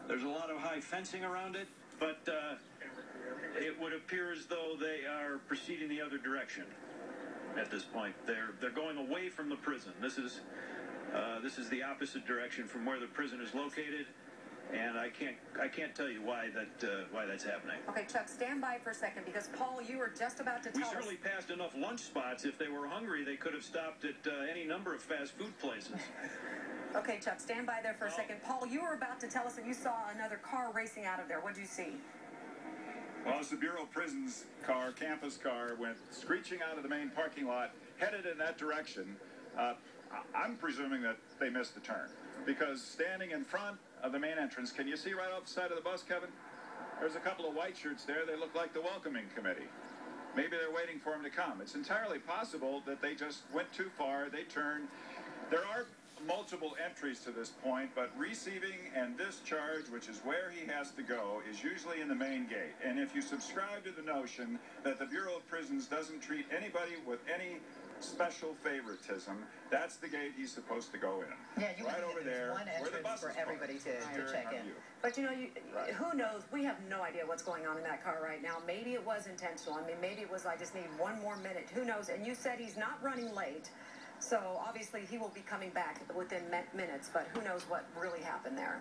There's a lot of high fencing around it, but it would appear as though they are proceeding the other direction at this point. They're going away from the prison. This is the opposite direction from where the prison is located. And I can't tell you why that's happening. Okay, Chuck, stand by for a second, because Paul, you were just about to tell us. We certainly passed enough lunch spots. If they were hungry, they could have stopped at any number of fast food places. Okay, Chuck, stand by there for a second. Paul, you were about to tell us that you saw another car racing out of there. What did you see? Well, it's the Bureau of Prisons car, campus car, went screeching out of the main parking lot, headed in that direction. I'm presuming that they missed the turn, because standing in front of the main entrance, can you see right off the side of the bus, Kevin? There's a couple of white shirts there. They look like the welcoming committee. Maybe they're waiting for him to come. It's entirely possible that they just went too far. They turned. There are multiple entries to this point, but receiving and discharge, which is where he has to go, is usually in the main gate. And if you subscribe to the notion that the Bureau of Prisons doesn't treat anybody with any special favoritism, that's the gate he's supposed to go in. Yeah, you right over there, one where the bus for everybody to check in. But you know, who knows? We have no idea what's going on in that car right now. Maybe it was intentional. I mean, maybe it was, I just need one more minute. Who knows? And you said he's not running late. So obviously he will be coming back within minutes, but who knows what really happened there.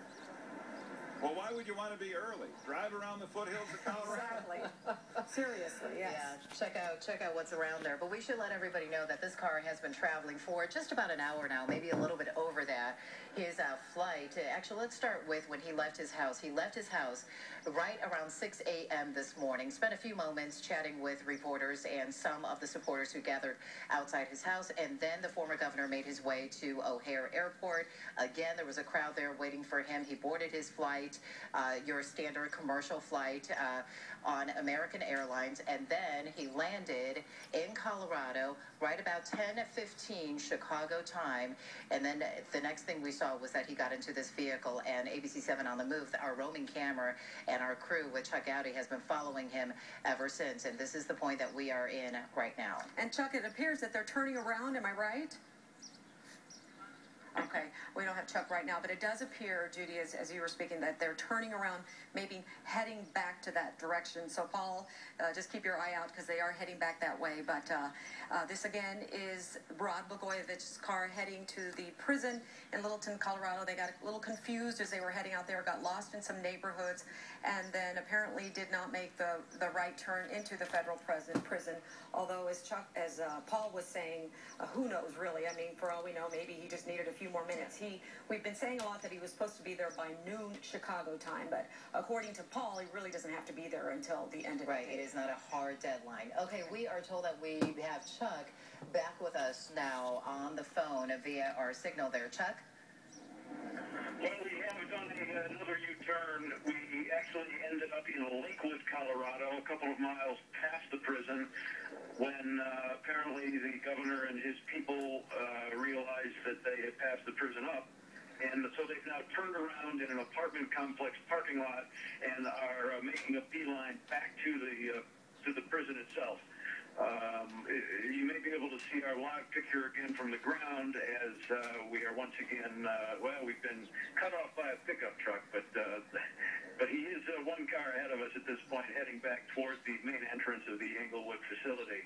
Well, why would you want to be early? Drive around the foothills of Colorado? Exactly. Seriously, yes. Yeah, check out what's around there. But we should let everybody know that this car has been traveling for just about an hour now, maybe a little bit over that. His flight, actually, let's start with when he left his house. He left his house right around 6 a.m. this morning, spent a few moments chatting with reporters and some of the supporters who gathered outside his house, and then the former governor made his way to O'Hare Airport. Again, there was a crowd there waiting for him. He boarded his flight, your standard commercial flight on American Airlines, and then he landed in Colorado right about 10:15 Chicago time, and then the next thing we saw was that he got into this vehicle, and ABC7 on the Move, our roaming camera, and our crew with Chuck Gowdy has been following him ever since, and this is the point that we are in right now. And Chuck, it appears that they're turning around, am I right? Okay, we don't have Chuck right now, but it does appear, Judy, as you were speaking, that they're turning around, maybe heading back to that direction. So, Paul, just keep your eye out, because they are heading back that way. But this, again, is Rod Blagojevich's car heading to the prison in Littleton, Colorado. They got a little confused as they were heading out there, got lost in some neighborhoods, and then apparently did not make the right turn into the federal prison. Although, as Paul was saying, who knows, really? I mean, for all we know, maybe he just needed a few more minutes. We've been saying a lot that he was supposed to be there by noon Chicago time, but according to Paul, he really doesn't have to be there until the end of the day. Right, it is not a hard deadline. Okay, we are told that we have Chuck back with us now on the phone via our signal there. Chuck? Well, we have done another U-turn. We actually ended up in Lakewood, Colorado, a couple of miles past the prison, when apparently the governor and his people realized that they had passed the prison up. And so they've now turned around in an apartment complex parking lot and are making a beeline back to the prison itself. You may be able to see our live picture again from the ground as we are once again, we've been cut off by a pickup truck, but he is one car ahead of us at this point, heading back towards the main entrance of the Englewood facility.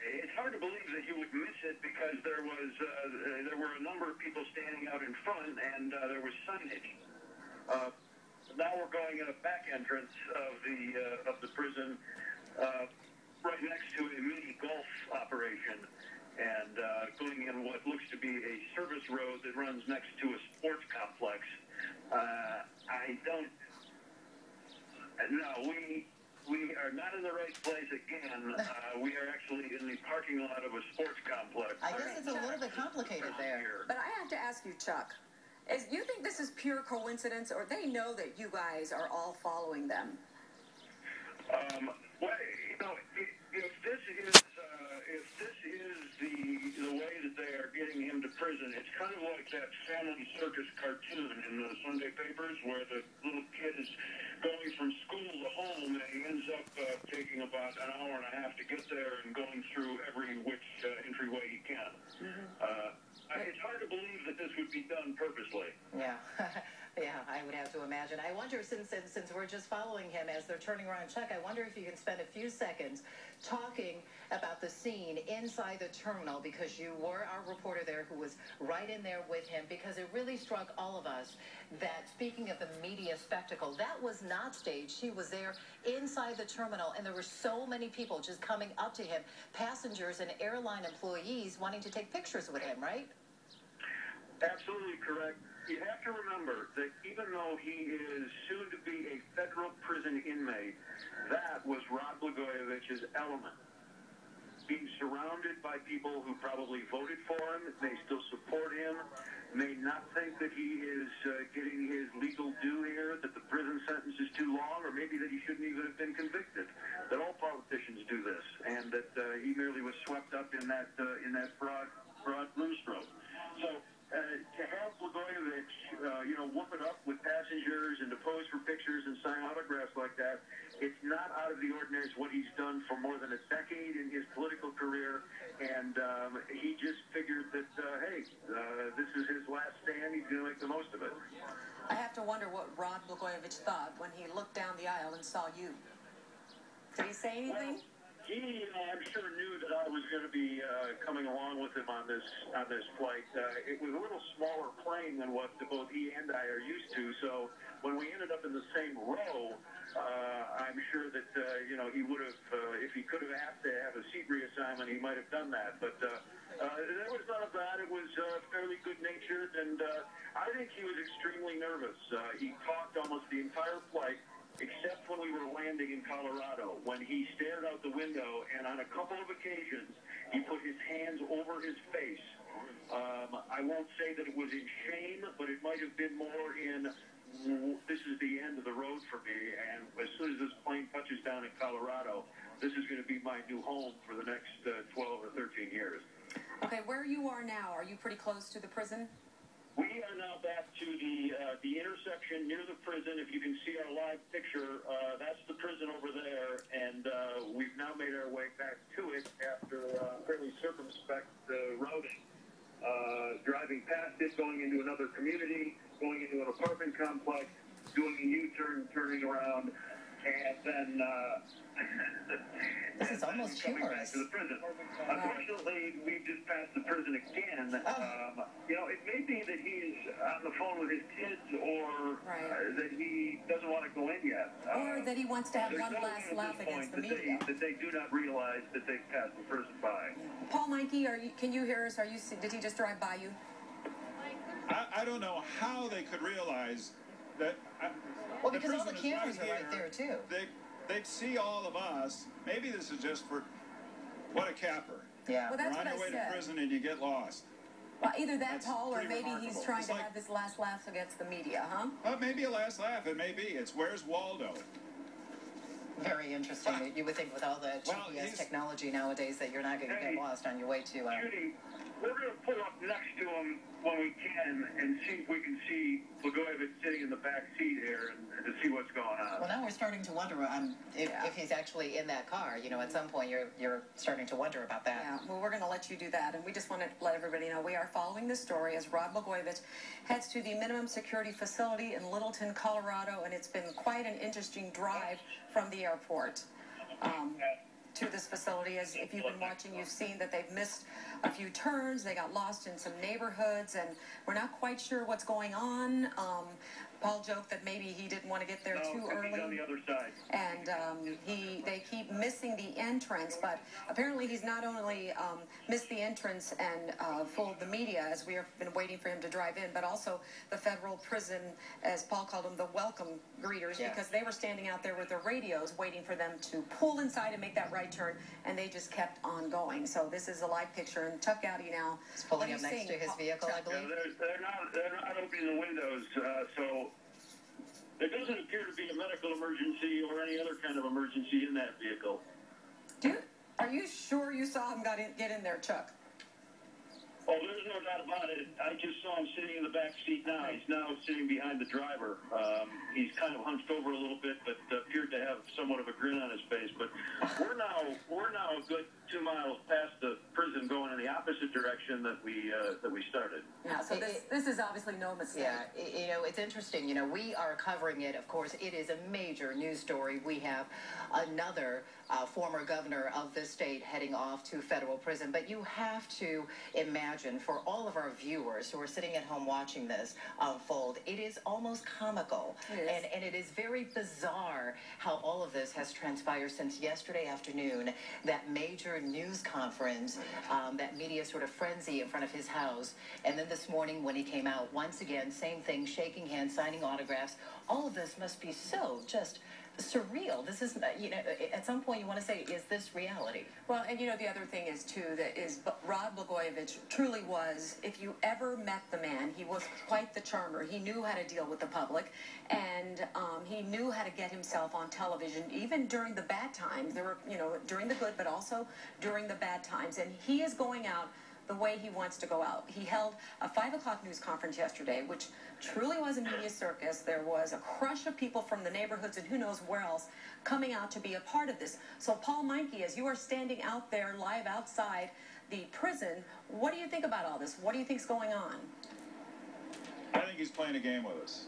It's hard to believe that you would miss it, because there were a number of people standing out in front, and there was signage. Now we're going in a back entrance of the prison, right next to a mini golf operation, and going in what looks to be a service road that runs next to a sports complex. We are not in the right place again. We are actually in the parking lot of a sports complex. I guess it's a little bit complicated there. But I have to ask you, Chuck, you think this is pure coincidence, or they know that you guys are all following them? Well, you know, if this is the way that they are getting him to prison, it's kind of like that family circus cartoon in the Sunday papers, where the little kid is going from school to home, and he ends up taking about an hour and a half to get there, and going through every which entryway he can. It's hard to believe that this would be done purposely. Yeah. Yeah, I would have to imagine. I wonder, since we're just following him as they're turning around, Chuck, I wonder if you can spend a few seconds talking about the scene inside the terminal, because you were our reporter there who was right in there with him, because it really struck all of us that, speaking of the media spectacle, that was not staged. He was there inside the terminal, and there were so many people just coming up to him, passengers and airline employees wanting to take pictures with him, right? Absolutely correct. You have to remember that even though he is soon to be a federal prison inmate, that was Rod Blagojevich's element. Being surrounded by people who probably voted for him, may still support him, may not think that he is getting his legal due here, that the prison sentence is too long, or maybe that he shouldn't even have been convicted. That all politicians do this, and that he merely was swept up in that broad broomstroke. So to have Blagojevich, whoop it up with passengers and to pose for pictures and sign autographs like that, it's not out of the ordinary. It's what he's done for more than a decade in his political career, and he just figured that, hey, this is his last stand. He's going to make the most of it. I have to wonder what Rod Blagojevich thought when he looked down the aisle and saw you. Did he say anything? Well, he, I'm sure, knew that I was going to be coming along with him on this flight. It was a little smaller plane than what both he and I are used to, so when we ended up in the same row, I'm sure that he would have, if he could have asked to have a seat reassignment, he might have done that. But there was none of that. It was fairly good-natured, and I think he was extremely nervous. He talked almost the entire flight, except when we were landing in Colorado, when he stared out the window, and on a couple of occasions, he put his hands over his face. I won't say that it was in shame, but it might have been more in, this is the end of the road for me, and as soon as this plane touches down in Colorado, this is going to be my new home for the next 12 or 13 years. Okay, where you are now, are you pretty close to the prison? We are now back to the intersection near the prison. If you can see our live picture, that's the prison over there, and we've now made our way back to it after fairly circumspect routing. Driving past it, going into another community, going into an apartment complex, doing a U-turn, turning around, and then this is almost humorous. To the prison. Unfortunately, we've just passed the prison again. It may be that he's on the phone with his kids, or that he doesn't want to go in yet. Or that he wants to have one last laugh against the media. That they do not realize that they've passed the prison by. Paul Meinke, can you hear us? Did he just drive by you? I don't know how they could realize that. Well, because all the cameras are right there, too. They'd see all of us. Maybe this is just for, what a capper. Yeah. Well, that's You're on what your I way said. to prison and you get lost. Well, either that, That's Paul, or pretty maybe he's remarkable. trying It's to like, have this last laugh against the media, huh? Well, maybe a last laugh. It may be. It's where's Waldo? Very interesting. You would think with all the GPS technology nowadays that you're not going to get lost on your way to... Judy, we're going to pull up next to him when we can and see if we can see Blagojevich sitting in the back seat here and to see what's going on. Well, now we're starting to wonder if he's actually in that car. At some point you're starting to wonder about that. Yeah, well, we're going to let you do that, and we just want to let everybody know we are following this story as Rod Blagojevich heads to the minimum security facility in Littleton, Colorado, and it's been quite an interesting drive from the airport to this facility. As if you've been watching, you've seen that they've missed a few turns. They got lost in some neighborhoods, and we're not quite sure what's going on. Paul joked that maybe he didn't want to get there too early. He's on the other side. And they keep missing the entrance, but apparently he's not only missed the entrance and fooled the media, as we have been waiting for him to drive in, but also the federal prison, as Paul called them, the welcome greeters, because they were standing out there with their radios waiting for them to pull inside and make that right turn, and they just kept on going. So this is a live picture, and Chuck Gowdy now. He's pulling up next to his vehicle, I believe. They're not opening the windows, so there doesn't appear to be a medical emergency or any other kind of emergency in that vehicle. Are you sure you saw him get in there, Chuck? Oh, there's no doubt about it. I just saw him sitting in the back seat now. He's now sitting behind the driver. He's kind of hunched over a little bit, but appeared to have somewhat of a grin on his face. But we're now a good 2 miles past the prison, going in the opposite direction that we started. Yeah. So this is obviously no mistake. Yeah. It's interesting. We are covering it. Of course, it is a major news story. We have another former governor of the state heading off to federal prison. But you have to imagine, for all of our viewers who are sitting at home watching this unfold, it is almost comical. It is. And it is very bizarre how all of this has transpired since yesterday afternoon, that major news conference, that media sort of frenzy in front of his house. And then this morning when he came out, once again, same thing, shaking hands, signing autographs. All of this must be so just surreal. This is, at some point you want to say, is this reality? Well, and the other thing is, too, that is Rod Blagojevich truly was, if you ever met the man, he was quite the charmer. He knew how to deal with the public, and he knew how to get himself on television, even during the bad times. There were, during the good, but also during the bad times. And he is going out the way he wants to go out. He held a 5 o'clock news conference yesterday, which truly was a media circus. There was a crush of people from the neighborhoods and who knows where else coming out to be a part of this. So Paul Meinke, as you are standing out there live outside the prison, what do you think about all this? What do you think is going on? I think he's playing a game with us.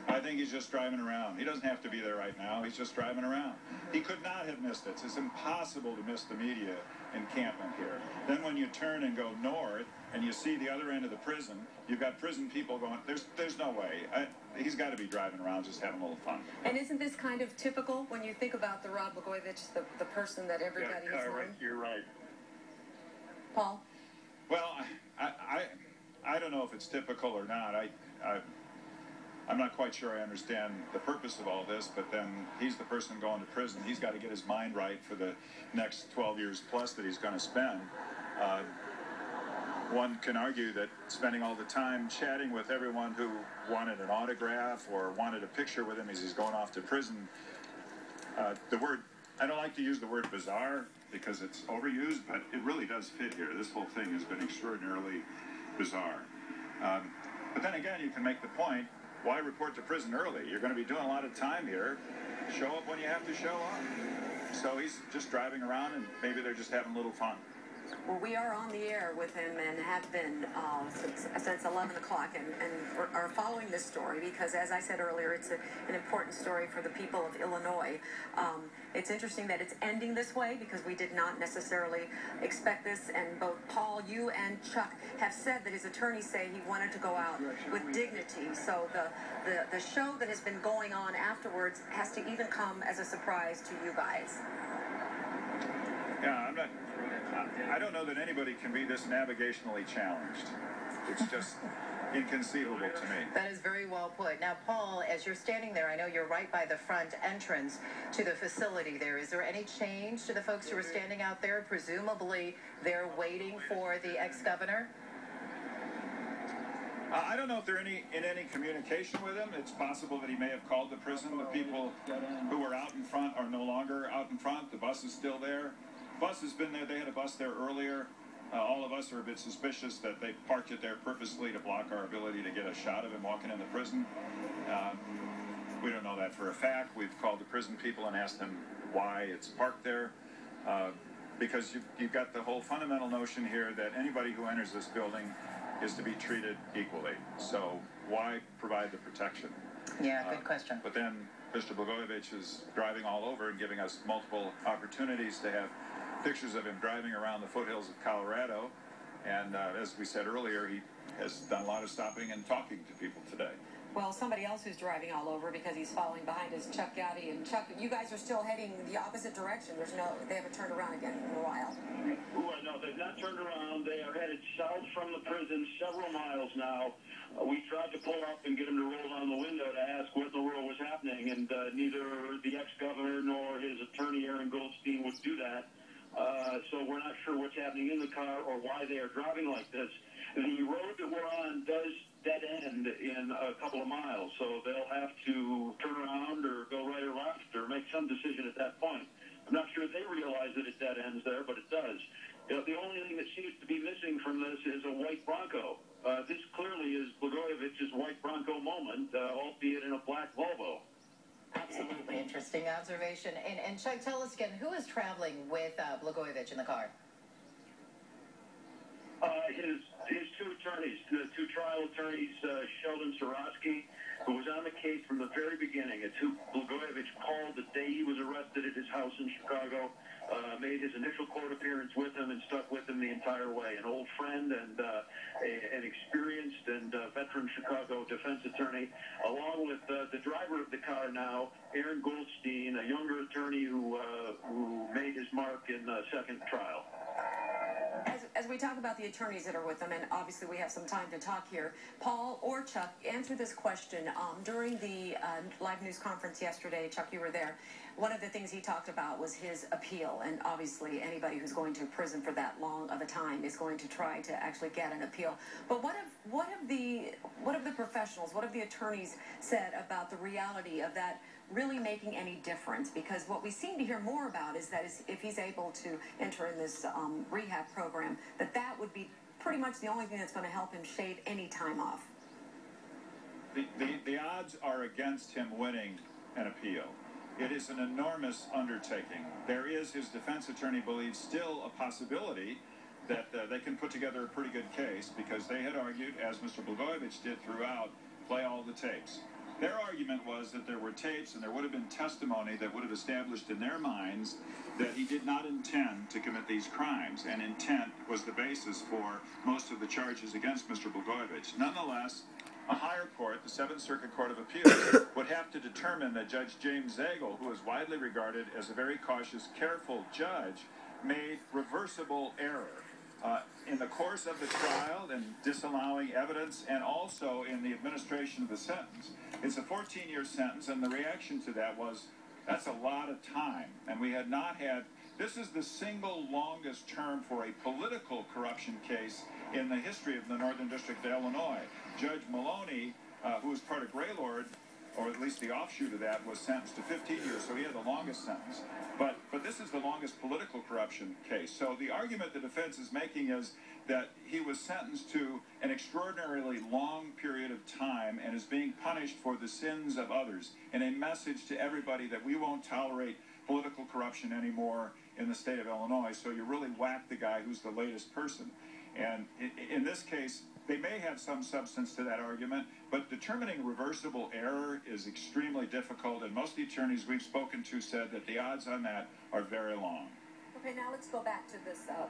I think he's just driving around. He doesn't have to be there right now. He's just driving around. He could not have missed it. It's impossible to miss the media encampment here. Then when you turn and go north and you see the other end of the prison, you've got prison people going, there's no way. He's got to be driving around just having a little fun. And isn't this kind of typical when you think about the Rod Blagojevich, the person that everybody has known? You're right. Paul? Well, I don't know if it's typical or not. I'm not quite sure I understand the purpose of all this, but then he's the person going to prison. He's got to get his mind right for the next 12 years plus that he's going to spend. One can argue that spending all the time chatting with everyone who wanted an autograph or wanted a picture with him as he's going off to prison, I don't like to use the word bizarre because it's overused, but it really does fit here. This whole thing has been extraordinarily bizarre. But then again, you can make the point, why report to prison early? You're going to be doing a lot of time here. Show up when you have to show up. So he's just driving around, and maybe they're just having a little fun. Well, we are on the air with him and have been since 11 o'clock and are following this story because, as I said earlier, it's an important story for the people of Illinois. It's interesting that it's ending this way because we did not necessarily expect this, and both Paul, you and Chuck have said that his attorneys say he wanted to go out with dignity. So the show that has been going on afterwards has to even come as a surprise to you guys. Yeah, I don't know that anybody can be this navigationally challenged. It's just inconceivable to me. That is very well put. Now, Paul, as you're standing there, I know you're right by the front entrance to the facility there. Is there any change to the folks who are standing out there? Presumably, they're waiting for the ex-governor? I don't know if they're in any communication with him. It's possible that he may have called the prison. The people who were out in front are no longer out in front. The bus is still there. Bus has been there. They had a bus there earlier. All of us are a bit suspicious that they parked it there purposely to block our ability to get a shot of him walking in the prison. We don't know that for a fact. We've called the prison people and asked them why it's parked there. Because you've got the whole fundamental notion here that anybody who enters this building is to be treated equally. So why provide the protection? Yeah, good question. But then Mr. Blagojevich is driving all over and giving us multiple opportunities to have pictures of him driving around the foothills of Colorado. And as we said earlier, he has done a lot of stopping and talking to people today. Well, somebody else who's driving all over because he's following behind is Chuck Gotti. And Chuck, you guys are still heading the opposite direction. They haven't turned around again in a while. No, they've not turned around. They are headed south from the prison several miles now. We tried to pull up and get him to roll down the window to ask what in the world was happening, and neither the ex-governor nor his attorney, Aaron Goldstein, would do that. So we're not sure what's happening in the car or why they are driving like this. The road that we're on does dead end in a couple of miles, so they'll have to turn around or go right or left or make some decision at that point. I'm not sure they realize that it dead ends there, but it does. The only thing that seems to be missing from this is a white Bronco. This clearly is Blagojevich's white Bronco moment, albeit in a black Volvo. Absolutely interesting observation. And Chuck, tell us again, who is traveling with Blagojevich in the car? His two attorneys, the two trial attorneys, Sheldon Sorosky, who was on the case from the very beginning. It's who Blagojevich called the day he was arrested at his house in Chicago, made his initial court appearance with him and stuck with him the entire way. An old friend and an experienced and veteran Chicago defense attorney, along with the driver of the car now, Aaron Goldstein, a younger attorney who made his mark in the second trial. As we talk about the attorneys that are with them, and obviously we have some time to talk here, Paul or Chuck, answer this question. During the live news conference yesterday, Chuck, you were there, one of the things he talked about was his appeal, and obviously anybody who's going to prison for that long of a time is going to try to actually get an appeal. But what have the professionals, what have the attorneys said about the reality of that really making any difference? Because what we seem to hear more about is that if he's able to enter in this rehab program, that would be pretty much the only thing that's going to help him shave any time off. The odds are against him winning an appeal. It is an enormous undertaking. There is, his defense attorney believes, still a possibility that they can put together a pretty good case, because they had argued, as Mr. Blagojevich did throughout, play all the tapes. Their argument was that there were tapes and there would have been testimony that would have established in their minds that he did not intend to commit these crimes, and intent was the basis for most of the charges against Mr. Blagojevich. Nonetheless, a higher court, the Seventh Circuit Court of Appeals, would have to determine that Judge James Zagel, who is widely regarded as a very cautious, careful judge, made reversible error in the course of the trial and disallowing evidence, and also in the administration of the sentence. It's a 14-year sentence, and the reaction to that was, that's a lot of time. And we had not had, this is the single longest term for a political corruption case in the history of the Northern District of Illinois. Judge Maloney, who was part of Greylord, or at least the offshoot of that, was sentenced to 15 years, so he had the longest sentence. But this is the longest political corruption case. So the argument the defense is making is that he was sentenced to an extraordinarily long period of time and is being punished for the sins of others, and a message to everybody that we won't tolerate political corruption anymore in the state of Illinois, so you really whack the guy who's the latest person. And in this case, they may have some substance to that argument, but determining reversible error is extremely difficult, and most of the attorneys we've spoken to said that the odds on that are very long. Okay, now let's go back to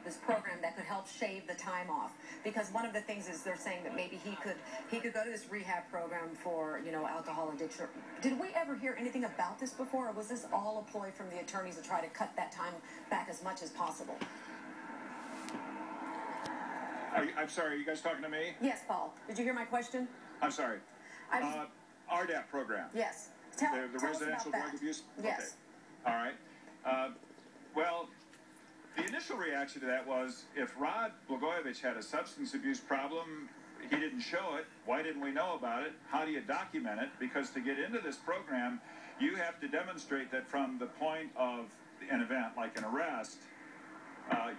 this program that could help shave the time off, because one of the things is they're saying that maybe he could go to this rehab program for, you know, alcohol addiction. Did we ever hear anything about this before, or was this all a ploy from the attorneys to try to cut that time back as much as possible? I'm sorry, are you guys talking to me? Yes, Paul. Did you hear my question? I'm sorry. RDAP program. Yes. Tell the us residential about drug that. abuse? Yes. Okay. All right. Well, the initial reaction to that was, if Rod Blagojevich had a substance abuse problem, he didn't show it. Why didn't we know about it? How do you document it? Because to get into this program, you have to demonstrate that from the point of an event, like an arrest,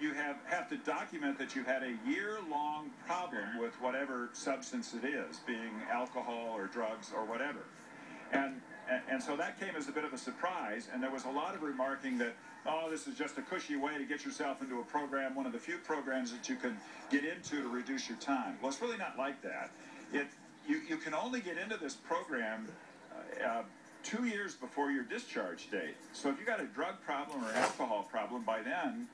you have to document that you had a year-long problem with whatever substance it is, being alcohol or drugs or whatever. And so that came as a bit of a surprise, and there was a lot of remarking that, oh, this is just a cushy way to get yourself into a program, one of the few programs that you can get into to reduce your time. Well, it's really not like that. You can only get into this program 2 years before your discharge date. So if you got a drug problem or alcohol problem, by then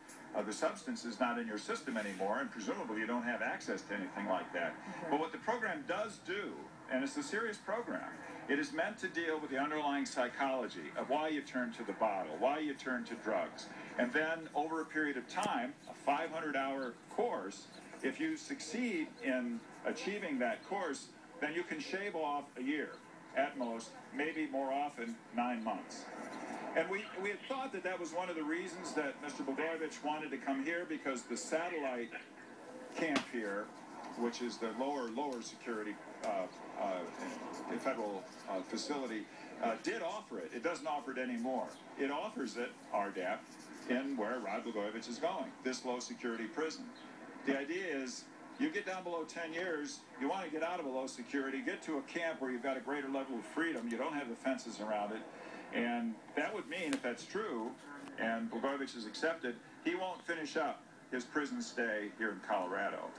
the substance is not in your system anymore, and presumably you don't have access to anything like that. But what the program does do, and it's a serious program, it is meant to deal with the underlying psychology of why you turn to the bottle, why you turn to drugs. And then over a period of time, a 500-hour course, if you succeed in achieving that course, then you can shave off a year at most, maybe more often 9 months. And we had thought that that was one of the reasons that Mr. Blagojevich wanted to come here, because the satellite camp here, which is the lower security federal facility, did offer it. It doesn't offer it anymore. It offers it, RDAP, in where Rod Blagojevich is going, this low-security prison. The idea is, you get down below 10 years, you want to get out of a low security, get to a camp where you've got a greater level of freedom, you don't have the fences around it, and that would mean, if that's true, and Blagojevich is accepted, he won't finish up his prison stay here in Colorado.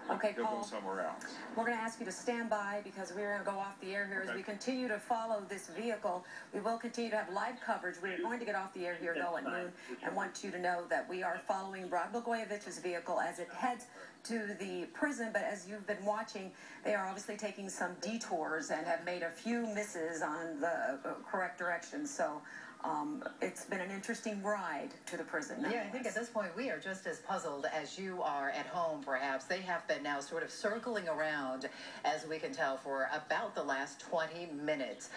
Okay, He'll Paul, go somewhere else. we're going to ask you to stand by because we're going to go off the air here as we continue to follow this vehicle. We will continue to have live coverage. We're going to get off the air here, though, at noon, and want you to know that we are following Rod Blagojevich's vehicle as it heads to the prison. But as you've been watching, they are obviously taking some detours and have made a few misses on the correct direction. So it's been an interesting ride to the prison. Yeah, I think at this point we are just as puzzled as you are at home, perhaps. They have been now sort of circling around, as we can tell, for about the last 20 minutes.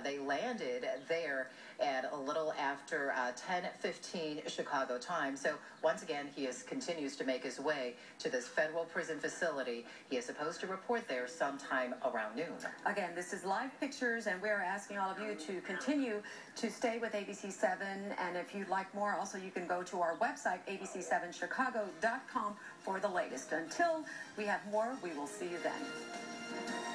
They landed there at a little after 10:15 Chicago time. So once again, he continues to make his way to this federal prison facility. He is supposed to report there sometime around noon. Again, this is live pictures, and we're asking all of you to continue to stay with ABC7. And if you'd like more, also you can go to our website, abc7chicago.com, for the latest. Until we have more, we will see you then.